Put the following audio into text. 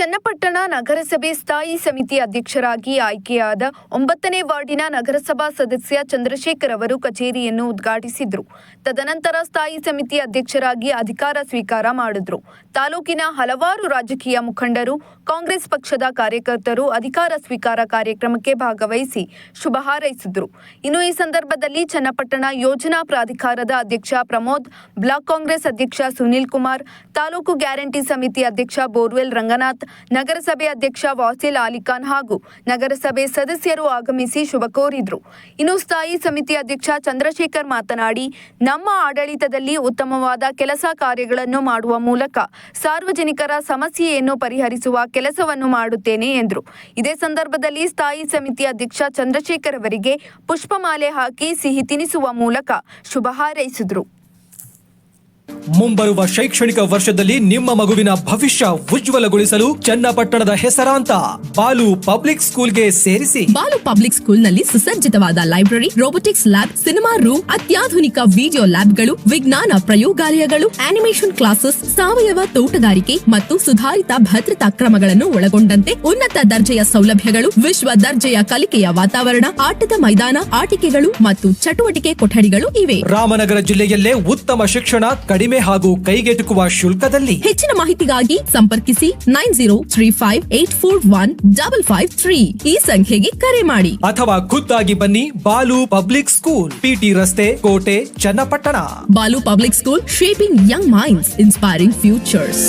ಚನ್ನಪಟ್ಟಣ ನಗರಸಭೆ ಸ್ಥಾಯಿ ಸಮಿತಿ ಅಧ್ಯಕ್ಷರಾಗಿ ಆಯ್ಕೆಯಾದ 9ನೇ ವಾರ್ಡಿನ ನಗರಸಭಾ ಸದಸ್ಯ ಚಂದ್ರಶೇಖರ್ ಅವರು ಕಚೇರಿಯನ್ನು ಉದ್ಘಾಟಿಸಿದರು. ತದನಂತರ ಸ್ಥಾಯಿ ಸಮಿತಿ ಅಧ್ಯಕ್ಷರಾಗಿ ಅಧಿಕಾರ ಸ್ವೀಕಾರ ಮಾಡಿದ್ರು. ತಾಲೂಕಿನ ಹಲವಾರು ರಾಜಕೀಯ ಮುಖಂಡರು, ಕಾಂಗ್ರೆಸ್ ಪಕ್ಷದ ಕಾರ್ಯಕರ್ತರು ಅಧಿಕಾರ ಸ್ವೀಕಾರ ಕಾರ್ಯಕ್ರಮಕ್ಕೆ ಭಾಗವಹಿಸಿ ಶುಭ ಹಾರೈಸಿದರು. ಇನ್ನು ಈ ಸಂದರ್ಭದಲ್ಲಿ ಚನ್ನಪಟ್ಟಣ ಯೋಜನಾ ಪ್ರಾಧಿಕಾರದ ಅಧ್ಯಕ್ಷ ಪ್ರಮೋದ್, ಬ್ಲಾಕ್ ಕಾಂಗ್ರೆಸ್ ಅಧ್ಯಕ್ಷ ಸುನಿಲ್ ಕುಮಾರ್, ತಾಲೂಕು ಗ್ಯಾರಂಟಿ ಸಮಿತಿ ಅಧ್ಯಕ್ಷ ಬೋರ್ವೆಲ್ ರಂಗನಾಥ್, ನಗರಸಭೆ ಅಧ್ಯಕ್ಷ ವಾಸಿಲ್ ಅಲಿಖಾನ್ ಹಾಗೂ ನಗರಸಭೆ ಸದಸ್ಯರು ಆಗಮಿಸಿ ಶುಭ ಕೋರಿದ್ರು. ಇನ್ನು ಸ್ಥಾಯಿ ಸಮಿತಿ ಅಧ್ಯಕ್ಷ ಚಂದ್ರಶೇಖರ್ ಮಾತನಾಡಿ, ನಮ್ಮ ಆಡಳಿತದಲ್ಲಿ ಉತ್ತಮವಾದ ಕೆಲಸ ಕಾರ್ಯಗಳನ್ನು ಮಾಡುವ ಮೂಲಕ ಸಾರ್ವಜನಿಕರ ಸಮಸ್ಯೆಯನ್ನು ಪರಿಹರಿಸುವ ಕೆಲಸವನ್ನು ಮಾಡುತ್ತೇನೆ ಎಂದರು. ಇದೇ ಸಂದರ್ಭದಲ್ಲಿ ಸ್ಥಾಯಿ ಸಮಿತಿ ಅಧ್ಯಕ್ಷ ಚಂದ್ರಶೇಖರ್ ಅವರಿಗೆ ಪುಷ್ಪಮಾಲೆ ಹಾಕಿ ಸಿಹಿ ತಿನಿಸುವ ಮೂಲಕ ಶುಭ ಹಾರೈಸಿದರು. ಮುಂಬರುವ ಶೈಕ್ಷಣಿಕ ವರ್ಷದಲ್ಲಿ ನಿಮ್ಮ ಮಗುವಿನ ಭವಿಷ್ಯ ಉಜ್ವಲಗೊಳಿಸಲು ಚನ್ನಪಟ್ಟಣದ ಹೆಸರಾಂತ ಬಾಲು ಪಬ್ಲಿಕ್ ಸ್ಕೂಲ್ಗೆ ಸೇರಿಸಿ. ಬಾಲು ಪಬ್ಲಿಕ್ ಸ್ಕೂಲ್ನಲ್ಲಿ ಸುಸಜ್ಜಿತವಾದ library, robotics lab, cinema room, ಅತ್ಯಾಧುನಿಕ ವಿಡಿಯೋ ಲ್ಯಾಬ್ಗಳು, ವಿಜ್ಞಾನ ಪ್ರಯೋಗಾಲಯಗಳು, ಆನಿಮೇಷನ್ ಕ್ಲಾಸಸ್, ಸಾವಯವ ತೋಟಗಾರಿಕೆ ಮತ್ತು ಸುಧಾರಿತ ಭದ್ರತಾ ಕ್ರಮಗಳನ್ನು ಒಳಗೊಂಡಂತೆ ಉನ್ನತ ದರ್ಜೆಯ ಸೌಲಭ್ಯಗಳು, ವಿಶ್ವ ದರ್ಜೆಯ ಕಲಿಕೆಯ ವಾತಾವರಣ, ಆಟದ ಮೈದಾನ, ಆಟಿಕೆಗಳು ಮತ್ತು ಚಟುವಟಿಕೆ ಕೊಠಡಿಗಳು ಇವೆ. ರಾಮನಗರ ಜಿಲ್ಲೆಯಲ್ಲೇ ಉತ್ತಮ ಶಿಕ್ಷಣ, ಕಡಿಮೆ ಹಾಗೂ ಕೈಗೆಟುಕುವ ಶುಲ್ಕದಲ್ಲಿ. ಹೆಚ್ಚಿನ ಮಾಹಿತಿಗಾಗಿ ಸಂಪರ್ಕಿಸಿ 9035841553 ಈ ಸಂಖ್ಯೆಗೆ ಕರೆ ಮಾಡಿ ಅಥವಾ ಖುದ್ದಾಗಿ ಬನ್ನಿ. ಬಾಲು ಪಬ್ಲಿಕ್ ಸ್ಕೂಲ್, ಪಿಟಿ ರಸ್ತೆ, ಕೋಟೆ, Channapatna. Balu public school, shaping young minds, inspiring futures.